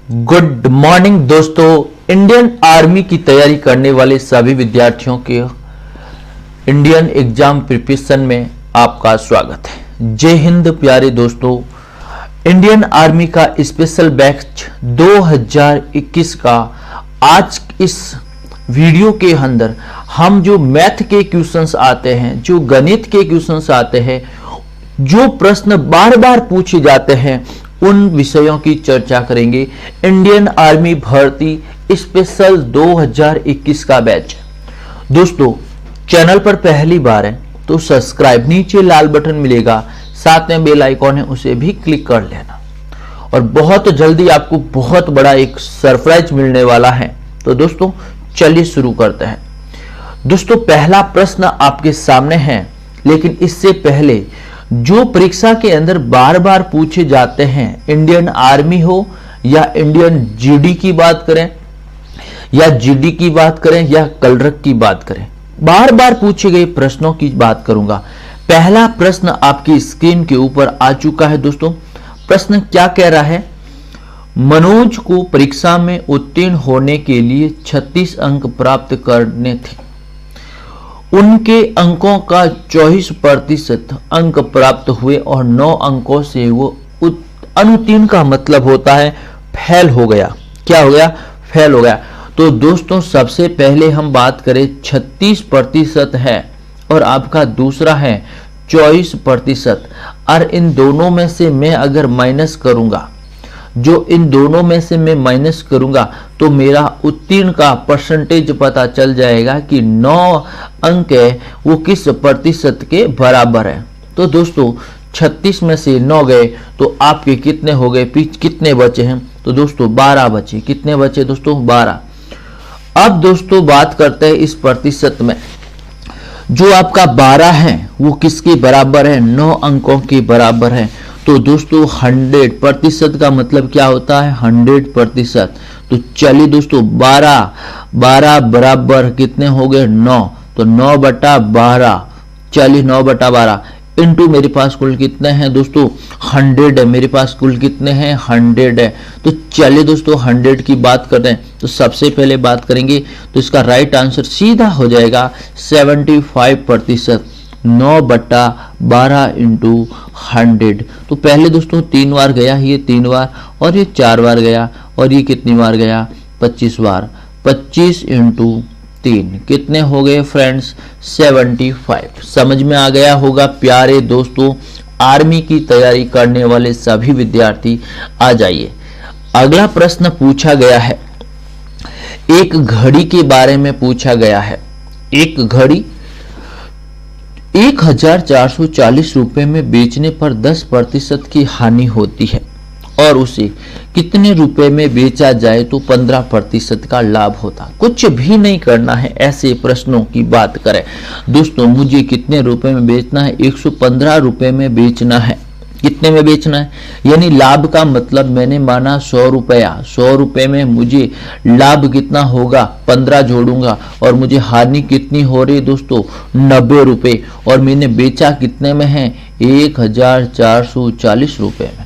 Good morning दोस्तों। Indian army की तैयारी करने वाले सभी विद्यार्थियों के इंडियन एग्जाम प्रिपरेशन में आपका स्वागत है। जय हिंद प्यारे दोस्तों। इंडियन आर्मी का स्पेशल बैच 2021 का आज इस वीडियो के अंदर हम जो मैथ के क्वेश्चंस आते हैं, जो गणित के क्वेश्चंस आते हैं, जो प्रश्न बार बार पूछे जाते हैं, उन विषयों की चर्चा करेंगे। इंडियन आर्मी भर्ती स्पेशल 2021 का बैच। दोस्तों चैनल पर पहली बार है तो सब्सक्राइब, नीचे लाल बटन मिलेगा, साथ में बेल आइकॉन है, उसे भी क्लिक कर लेना। और बहुत जल्दी आपको बहुत बड़ा एक सरप्राइज मिलने वाला है। तो दोस्तों चलिए शुरू करते हैं। दोस्तों पहला प्रश्न आपके सामने है, लेकिन इससे पहले जो परीक्षा के अंदर बार बार पूछे जाते हैं, इंडियन आर्मी हो या इंडियन जीडी की बात करें या जीडी की बात करें या कलरक की बात करें, बार बार पूछे गए प्रश्नों की बात करूंगा। पहला प्रश्न आपकी स्क्रीन के ऊपर आ चुका है। दोस्तों प्रश्न क्या कह रहा है? मनोज को परीक्षा में उत्तीर्ण होने के लिए 36 अंक प्राप्त करने थे। उनके अंकों का 24% अंक प्राप्त हुए और 9 अंकों से वो अनुत्तीर्ण का मतलब होता है फेल हो गया। क्या हो गया? फेल हो गया। तो दोस्तों सबसे पहले हम बात करें 36% है और आपका दूसरा है 24%। और इन दोनों में से मैं अगर माइनस करूंगा, जो इन दोनों में से मैं माइनस करूंगा तो मेरा उत्तीर्ण का परसेंटेज पता चल जाएगा कि 9 अंक है वो किस प्रतिशत के बराबर है। तो दोस्तों 36 में से 9 गए तो आपके कितने हो गए, कितने बचे हैं? तो दोस्तों 12 बचे। कितने बचे दोस्तों? 12। अब दोस्तों बात करते हैं इस प्रतिशत में। जो आपका 12 है वो किसके बराबर है? 9 अंकों के बराबर है। तो दोस्तों 100% का मतलब क्या होता है? 100%। तो चलिए दोस्तों 12 बराबर कितने हो गए? 9। तो 9/12। चलिए 9/12 इंटू मेरे पास कुल कितने हैं दोस्तों? 100 है। मेरे पास कुल कितने हैं? 100 है। तो चलिए दोस्तों 100 की बात करते हैं। तो सबसे पहले बात करेंगे तो इसका राइट आंसर सीधा हो जाएगा 75%। 9/12 इंटू 100। तो पहले दोस्तों 3 बार गया, ये 3 बार और ये 4 बार गया और ये कितनी बार गया? 25 बार। 25 इंटू 3 कितने हो गए फ्रेंड्स? 75। समझ में आ गया होगा प्यारे दोस्तों। आर्मी की तैयारी करने वाले सभी विद्यार्थी आ जाइए। अगला प्रश्न पूछा गया है, एक घड़ी के बारे में पूछा गया है। एक घड़ी 1440 रुपए में बेचने पर 10% की हानि होती है और उसे कितने रुपए में बेचा जाए तो 15% का लाभ होता। कुछ भी नहीं करना है, ऐसे प्रश्नों की बात करें। दोस्तों मुझे कितने रुपए में बेचना है? 115 रुपए में बेचना है। कितने में बेचना है? यानी लाभ का मतलब मैंने माना 100 रुपया। 100 रुपए में मुझे लाभ कितना होगा? 15 जोड़ूंगा और मुझे हानि कितनी हो रही है दोस्तों? 90 रुपए। और मैंने बेचा कितने में है? 1440 रुपए में।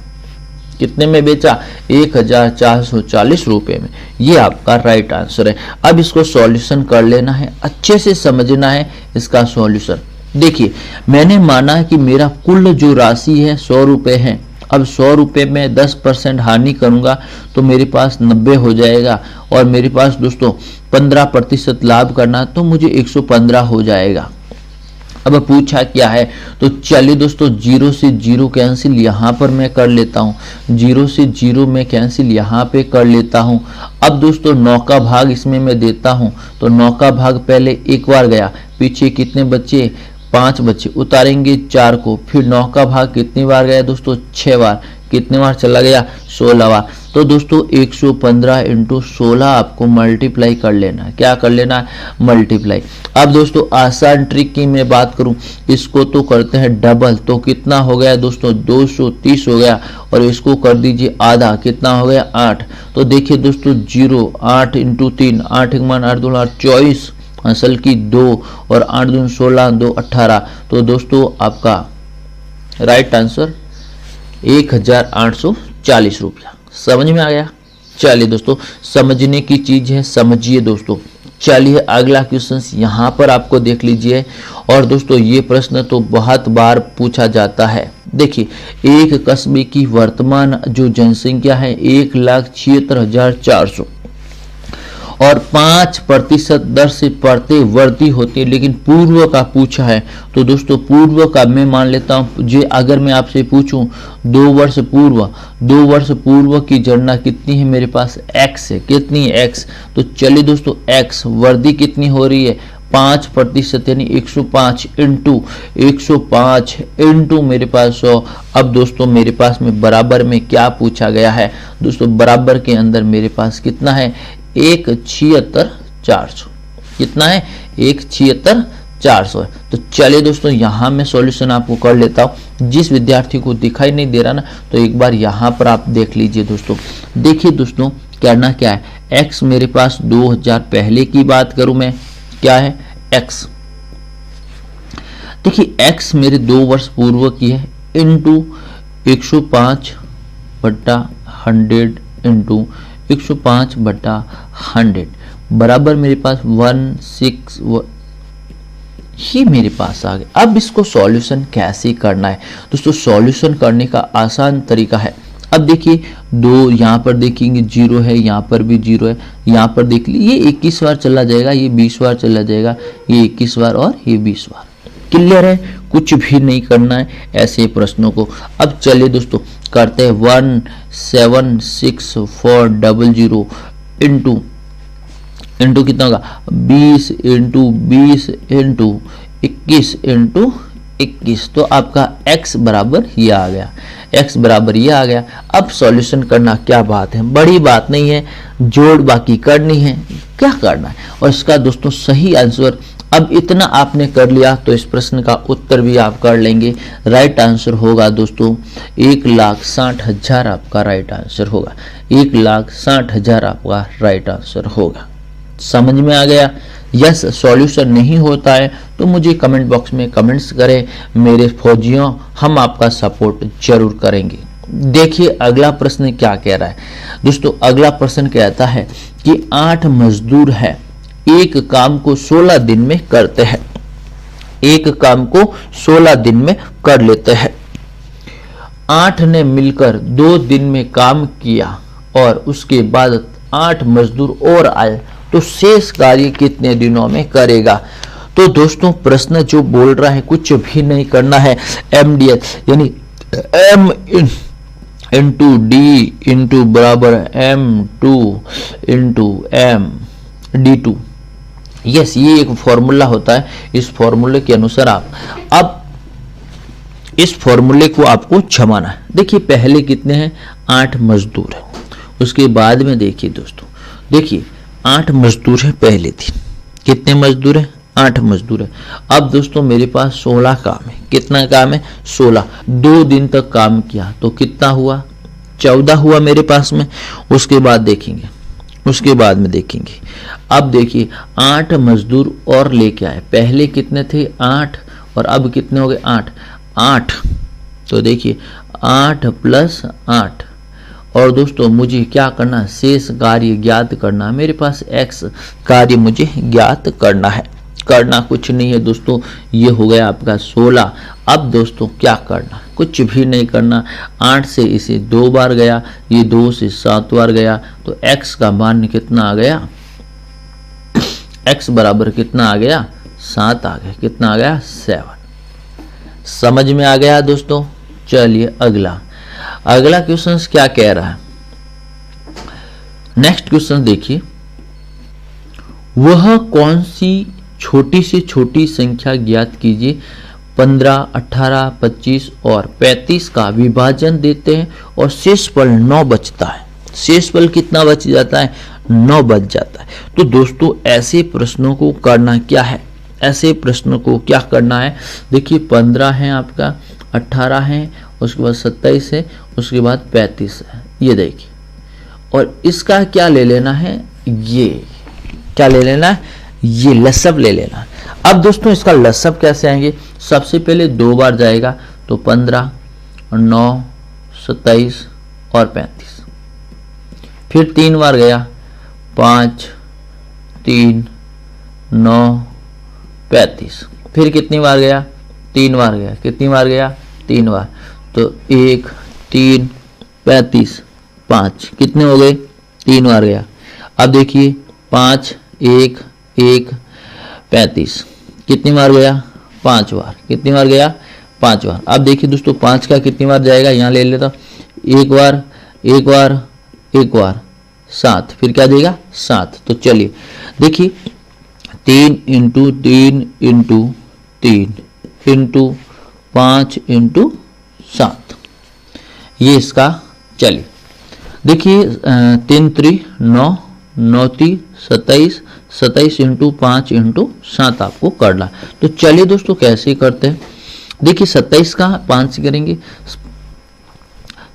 कितने में बेचा? 1440 रुपए में। ये आपका राइट आंसर है। अब इसको सॉल्यूशन कर लेना है, अच्छे से समझना है इसका सॉल्यूशन। देखिए मैंने माना कि मेरा कुल जो राशि है 100 रुपए है। अब 100 रुपए में 10% हानि करूंगा तो मेरे पास 90 हो जाएगा और मेरे पास दोस्तों 15% लाभ करना तो मुझे 115 हो जाएगा। अब पूछा क्या है? तो चलिए दोस्तों 0 से 0 कैंसिल यहाँ पर मैं कर लेता हूँ। 0 से 0 में कैंसिल यहाँ पे कर लेता हूँ। अब दोस्तों 9 का भाग इसमें मैं देता हूँ तो 9 का भाग पहले एक बार गया, पीछे कितने बचे? 5 बचे। उतारेंगे 4 को, फिर 9 का भाग कितनी बार गया दोस्तों? 6 बार। कितने बार चला गया? 16 बार। तो दोस्तों 115 इंटू 16 आपको मल्टीप्लाई कर लेना है। क्या कर लेना है? मल्टीप्लाई। अब दोस्तों आसान ट्रिक की मैं बात करूं, इसको तो करते हैं डबल। तो कितना हो गया दोस्तों? 230 हो गया और इसको कर दीजिए आधा। कितना हो गया? 8। तो देखिए दोस्तों 0 8 इंटू 3, 8 एक मान 8 2 24, असल की 2 और 8 दूनी 16, 2 18। तो दोस्तों आपका राइट आंसर 1840 रुपया। समझ में आ गया? चलिए दोस्तों, समझने की चीज है, समझिए दोस्तों। चलिए अगला क्वेश्चन यहाँ पर आपको देख लीजिए। और दोस्तों ये प्रश्न तो बहुत बार पूछा जाता है। देखिए, एक कस्बे की वर्तमान जो जनसंख्या है 1,76,400 और 5% दर से बढ़ते वृद्धि होती है, लेकिन पूर्व का पूछा है। तो दोस्तों पूर्व का मैं मान लेता हूं, जे अगर मैं आपसे पूछूं 2 वर्ष पूर्व की गणना कितनी है, मेरे पास x है। कितनी है x? तो चलिए दोस्तों, x वृद्धि कितनी हो रही है 5% यानी 105 इंटू 105 इंटू मेरे पास 100। अब दोस्तों मेरे पास में बराबर में क्या पूछा गया है दोस्तों, बराबर के अंदर मेरे पास कितना है 1,76,400। कितना है 1,76,400 है। तो चलिए दोस्तों यहां मैं सॉल्यूशन आपको कर लेता हूं। जिस विद्यार्थी को दिखाई नहीं दे रहा ना, तो एक बार यहां पर आप देख लीजिए दोस्तों। देखिए दोस्तों करना क्या है, x मेरे पास 2000 पहले की बात करूं मैं, क्या है x। देखिए x मेरे 2 वर्ष पूर्व की है इंटू 105/100 इंटू 105/100 बराबर मेरे पास 16 ही मेरे पास आ गया। अब इसको सॉल्यूशन कैसे करना है दोस्तों, सॉल्यूशन करने का आसान तरीका है। अब देखिए 2 यहाँ पर देखेंगे 0 है, यहाँ पर भी 0 है, यहाँ पर देख लीजिए ये 21 बार चला जाएगा, ये 20 बार चला जाएगा, ये 21 बार और ये 20 बार। क्लियर है, कुछ भी नहीं करना है ऐसे प्रश्नों को। अब चलिए दोस्तों करते हैं 176,400 इंटू कितना होगा 20 इंटू 20 इंटू 21 इंटू 21। तो आपका x बराबर ये आ गया, x बराबर ये आ गया। अब सॉल्यूशन करना क्या बात है, बड़ी बात नहीं है, जोड़ बाकी करनी है, क्या करना है। और इसका दोस्तों सही आंसर अब इतना आपने कर लिया तो इस प्रश्न का उत्तर भी आप कर लेंगे। राइट आंसर होगा दोस्तों 1,60,000 आपका राइट आंसर होगा, 1,60,000 आपका राइट आंसर होगा। समझ में आ गया। यस सॉल्यूशन नहीं होता है तो मुझे कमेंट बॉक्स में कमेंट्स करें, मेरे फौजियों हम आपका सपोर्ट जरूर करेंगे। देखिए अगला प्रश्न क्या कह रहा है दोस्तों, अगला प्रश्न कहता है कि 8 मजदूर है, एक काम को 16 दिन में करते हैं, एक काम को 16 दिन में कर लेते हैं। 8 ने मिलकर 2 दिन में काम किया और उसके बाद 8 मजदूर और आए तो शेष कार्य कितने दिनों में करेगा। तो दोस्तों प्रश्न जो बोल रहा है कुछ भी नहीं करना है, MDS यानी M इंटू डी इंटू बराबर M2 इंटू MD2। यस ये एक फॉर्मूला होता है, इस फॉर्मूले के अनुसार आप अब इस फॉर्मूले को आपको जमाना है। देखिए पहले कितने हैं 8 मजदूर है, उसके बाद में देखिए दोस्तों, देखिए 8 मजदूर है पहले दिन, कितने मजदूर है 8 मजदूर है। अब दोस्तों मेरे पास 16 काम है, कितना काम है 16, 2 दिन तक काम किया तो कितना हुआ 14 हुआ मेरे पास में। उसके बाद देखेंगे, उसके बाद में देखेंगे, अब देखिए 8 मजदूर और लेके आए, पहले कितने थे 8 और अब कितने हो गए 8। तो देखिए 8 + 8 और दोस्तों मुझे क्या करना, शेष कार्य ज्ञात करना। मेरे पास x कार्य मुझे ज्ञात करना है, करना कुछ नहीं है दोस्तों, ये हो गया आपका 16। अब दोस्तों क्या करना, कुछ भी नहीं करना, 8 से इसे 2 बार गया, ये 2 से 7 बार गया, तो x का मान कितना आ गया, x बराबर कितना आ गया 7 आ गया, कितना आ गया 7। समझ में आ गया दोस्तों। चलिए अगला क्वेश्चन क्या कह रहा है, नेक्स्ट क्वेश्चन देखिए, वह कौन सी छोटी से छोटी संख्या ज्ञात कीजिए 15, 18, 25 और 35 का विभाजन देते हैं और शेषफल 9 बचता है। शेषफल कितना बच जाता है 9 बच जाता है। तो दोस्तों ऐसे प्रश्नों को करना क्या है, ऐसे प्रश्नों को क्या करना है, देखिए 15 है आपका, 18 है, उसके बाद 27 है, उसके बाद 35 है, ये देखिए। और इसका क्या ले लेना है, ये क्या ले लेना है, ये लसब ले लेना है। अब दोस्तों इसका लसब कैसे आएंगे, सबसे पहले 2 बार जाएगा तो 15 और 9, 27 और 35, फिर 3 बार गया 5 3 9 35। फिर कितनी बार गया 3 बार गया। कितनी बार गया 3 बार। तो 1 3 35 5 कितने हो गए 3 बार गया। अब देखिए 5 1 1 35 कितनी बार गया 5 बार। कितनी बार गया 5 बार। अब देखिए दोस्तों 5 का कितनी बार जाएगा, यहाँ ले लेता हूँ 1 बार 1 बार 1 बार 7, फिर क्या देगा 7। तो चलिए देखिए 3 इंटू 3 इंटू 3 इंटू 5 इंटू 7, ये इसका। चलिए देखिए 3 3 9 9 3 27 27 इंटू 5 इंटू 7 आपको करना। तो चलिए दोस्तों कैसे करते हैं। देखिए 27 का 5 से करेंगे,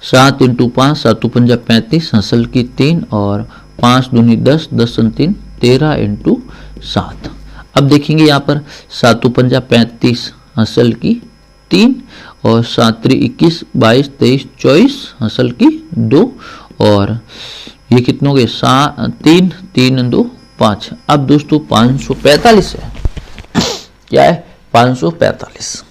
7 इंटू 5 7 पंजा 35 हसल की 3 और 5 दूनी 10 10 3 13 इंटू 7। अब देखेंगे यहाँ पर 7 पंजा 35 हसल की 3 और 7 21 22 23 24 हसल की 2 और ये कितने हो गए 3 3 2 5। अब दोस्तों 545 है, क्या है 545।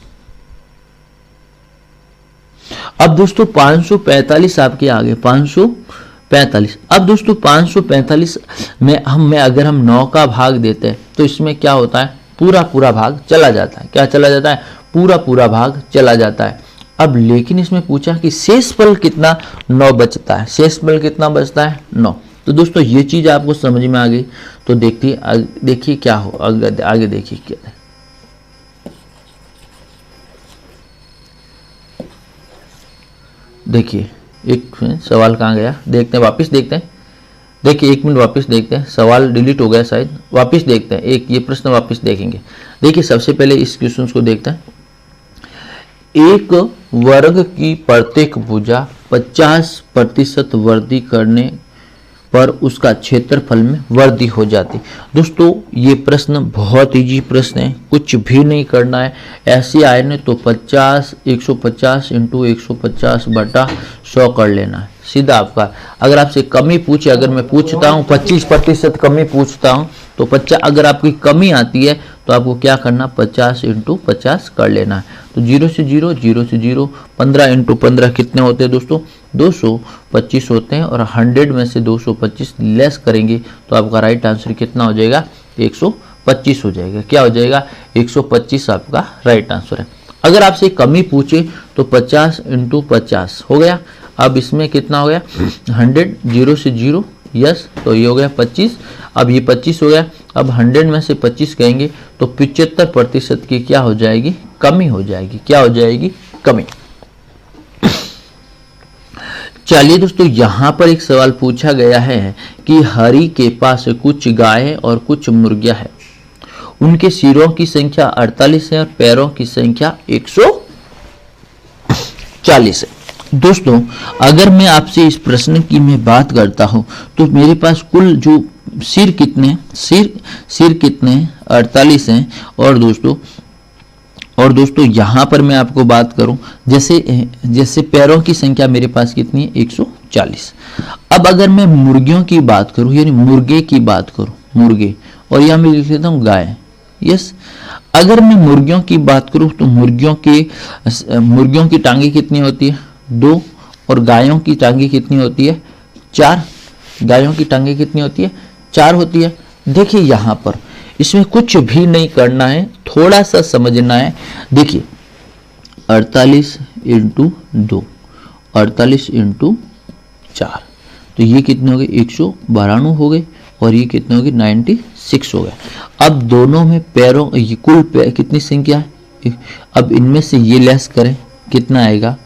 अब दोस्तों 545 आपके आगे 545। अब दोस्तों 545 में अगर हम 9 का भाग देते हैं तो इसमें क्या होता है, पूरा भाग चला जाता है। क्या चला जाता है, पूरा भाग चला जाता है। अब लेकिन इसमें पूछा कि शेषफल कितना 9 बचता है। शेषफल कितना बचता है 9। तो दोस्तों ये चीज आपको समझ में आ गई। तो देखिए क्या हो आगे देखिए क्या। देखिए एक सवाल कहाँ गया, देखते हैं वापस देखते हैं। देखिए 1 मिनट वापस देखते हैं, सवाल डिलीट हो गया शायद, वापस देखते हैं। एक ये प्रश्न वापस देखेंगे। देखिए सबसे पहले इस क्वेश्चन को देखते हैं। एक वर्ग की प्रत्येक भुजा 50% वृद्धि करने पर उसका क्षेत्रफल में वृद्धि हो जाती। दोस्तों ये प्रश्न बहुत इजी प्रश्न है, कुछ भी नहीं करना है। ऐसे आए ने तो 50 150 इंटू 150 बटा 100 कर लेना है सीधा आपका। अगर आपसे कमी पूछे, अगर मैं पूछता हूँ 25% कमी पूछता हूँ तो 50, अगर आपकी कमी आती है तो आपको क्या करना 50 इंटू 50 कर लेना है। तो 0 से 0 0 से 0 15 इंटू 15 कितने होते हैं दोस्तों 225 होते हैं। और 100 में से 225 लेस करेंगे तो आपका राइट आंसर कितना हो जाएगा 125 हो जाएगा। क्या हो जाएगा 125 आपका राइट आंसर है। अगर आपसे कमी पूछे तो 50 इंटू 50 हो गया। अब इसमें कितना हो गया 100 0 से 0 यस, तो ये हो गया 25। अब ये 25 हो गया। अब 100 में से 25 कहेंगे तो 75% की क्या हो जाएगी कमी हो जाएगी। क्या हो जाएगी कमी। चलिए दोस्तों यहाँ पर एक सवाल पूछा गया है कि हरि के पास कुछ गायें और कुछ मुर्गियां हैं। उनके सिरों की संख्या 48 है और पैरों की संख्या 140 है। दोस्तों अगर मैं आपसे इस प्रश्न की मैं बात करता हूं तो मेरे पास कुल जो सिर कितने सिर कितने 48 हैं। और दोस्तों यहाँ पर मैं आपको बात करूं जैसे पैरों की संख्या मेरे पास कितनी है 140। अब अगर मैं मुर्गियों की बात करूं यानी मुर्गे की बात करूं मुर्गे, और यहाँ मैं लिख लेता हूँ गाय यस। अगर मैं मुर्गियों की बात करूं तो मुर्गियों की टांगे कितनी होती है 2 और गायों की टांगे कितनी होती है 4। गायों की टांगे कितनी होती है 4 होती है। देखिए यहाँ पर इसमें कुछ भी नहीं करना है, थोड़ा सा समझना है। देखिए 48 इंटू 2 48 इंटू 4 तो ये कितने हो गए 192 हो गए और ये कितने हो गए 96 हो गए। अब दोनों में पैरों ये कुल कितनी संख्या है। अब इनमें से ये लेस करें कितना आएगा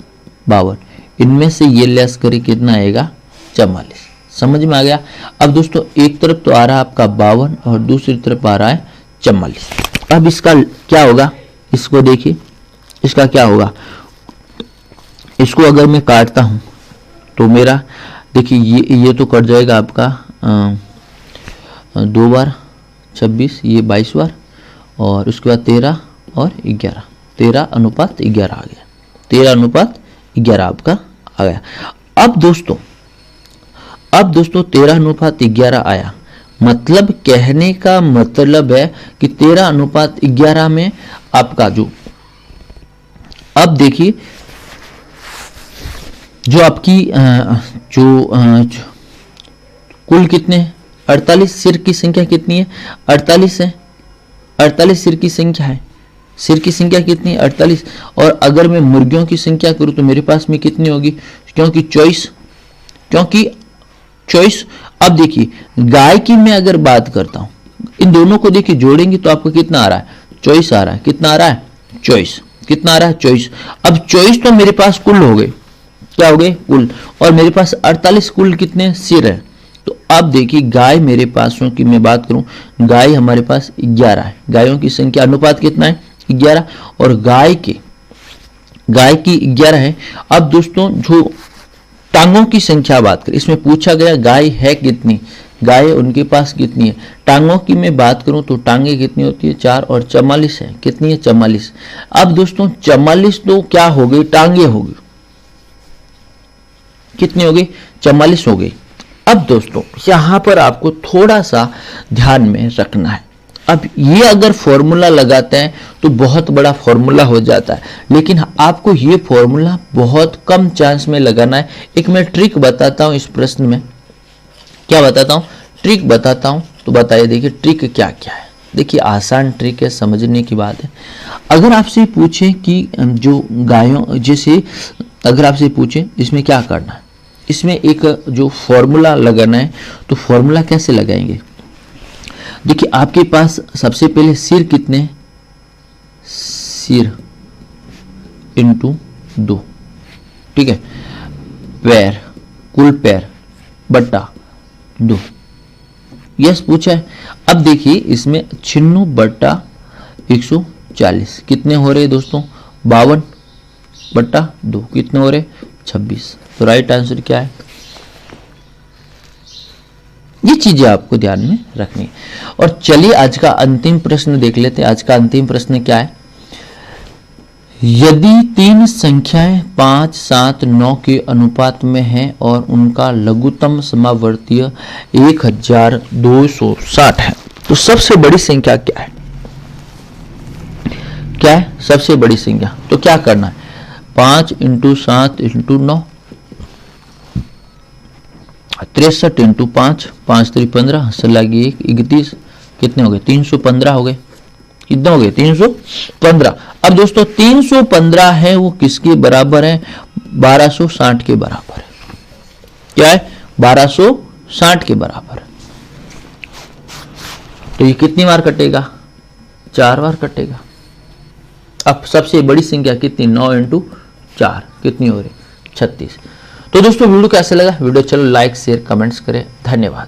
52, इनमें से ये लेस करें कितना आएगा 44। समझ में आ गया। अब दोस्तों एक तरफ तो आ रहा है आपका 52 और दूसरी तरफ आ रहा है 44। अब इसका क्या होगा, इसको देखिए इसका क्या होगा। इसको अगर मैं काटता हूं तो मेरा देखिए ये तो कट जाएगा आपका 2 बार 26, ये 22 बार और उसके बाद 13 और 11, 13:11 आ गया। 13:11 आपका आ गया। अब दोस्तों अब दोस्तों 13:11 आया, मतलब कहने का मतलब है कि 13:11 में आपका जो, अब देखिए जो आपकी कुल कितने 48 सिर की संख्या कितनी है 48 है, 48 सिर की संख्या है, सिर की संख्या कितनी है 48। और अगर मैं मुर्गियों की संख्या करूं तो मेरे पास में कितनी होगी, क्योंकि चॉइस। अब देखिए गाय की मैं अगर बात करता हूं, इन दोनों को देखिए जोड़ेंगे तो आपको कितना आ रहा है चॉइस आ रहा है, कितना आ रहा है चॉइस, कितना आ रहा है चॉइस। अब चॉइस तो मेरे पास कुल हो गए, क्या हो गए कुल, और मेरे पास 48 कुल कितने सिर है। तो अब देखिए गाय मेरे पास की मैं बात करूं, गाय हमारे पास 11 है, गायों की संख्या अनुपात कितना है 11, और गाय की 11 है। अब दोस्तों जो टांगों की संख्या बात करें, इसमें पूछा गया गाय है कितनी, गाय उनके पास कितनी है। टांगों की मैं बात करूं तो टांगे कितनी होती है 4, और 44 है, कितनी है 44। अब दोस्तों 44 तो क्या हो गई टांगे हो गई, कितनी हो गई 44 हो गई। अब दोस्तों यहां पर आपको थोड़ा सा ध्यान में रखना है, अब ये अगर फॉर्मूला लगाते हैं तो बहुत बड़ा फॉर्मूला हो जाता है, लेकिन आपको ये फॉर्मूला बहुत कम चांस में लगाना है। एक मैं ट्रिक बताता हूं इस प्रश्न में, क्या बताता हूं ट्रिक बताता हूं, तो बताइए देखिए ट्रिक क्या क्या है। देखिए आसान ट्रिक है, समझने की बात है। अगर आपसे पूछे कि जो गायों, जैसे अगर आपसे पूछे इसमें क्या करना है, इसमें एक जो फॉर्मूला लगाना है, तो फॉर्मूला कैसे लगाएंगे। देखिए आपके पास सबसे पहले सिर कितने, सिर इंटू 2, ठीक है, पैर कुल पैर बट्टा 2, यस पूछा है। अब देखिए इसमें 96 बट्टा 140 कितने हो रहे दोस्तों 52 बट्टा 2 कितने हो रहे 26। तो राइट आंसर क्या है, ये चीजें आपको ध्यान में रखनी है। और चलिए आज का अंतिम प्रश्न देख लेते हैं। आज का अंतिम प्रश्न क्या है, यदि 3 संख्याएं 5, 7, 9 के अनुपात में हैं और उनका लघुत्तम समावर्तीय 1260 है, तो सबसे बड़ी संख्या क्या है, क्या है सबसे बड़ी संख्या। तो क्या करना है 5 × 7 × 9, 63 × 5, 5 3 15, 31, कितने हो गए 315 हो गए, कितने हो गए 315। अब दोस्तों 315 है वो किसके बराबर है 1260 के बराबर है, क्या है 1260 के बराबर है। तो ये कितनी बार कटेगा 4 बार कटेगा। अब सबसे बड़ी संख्या कितनी 9 × 4 कितनी हो रही 36। तो दोस्तों वीडियो कैसा लगा, वीडियो चलो लाइक शेयर कमेंट्स करें, धन्यवाद।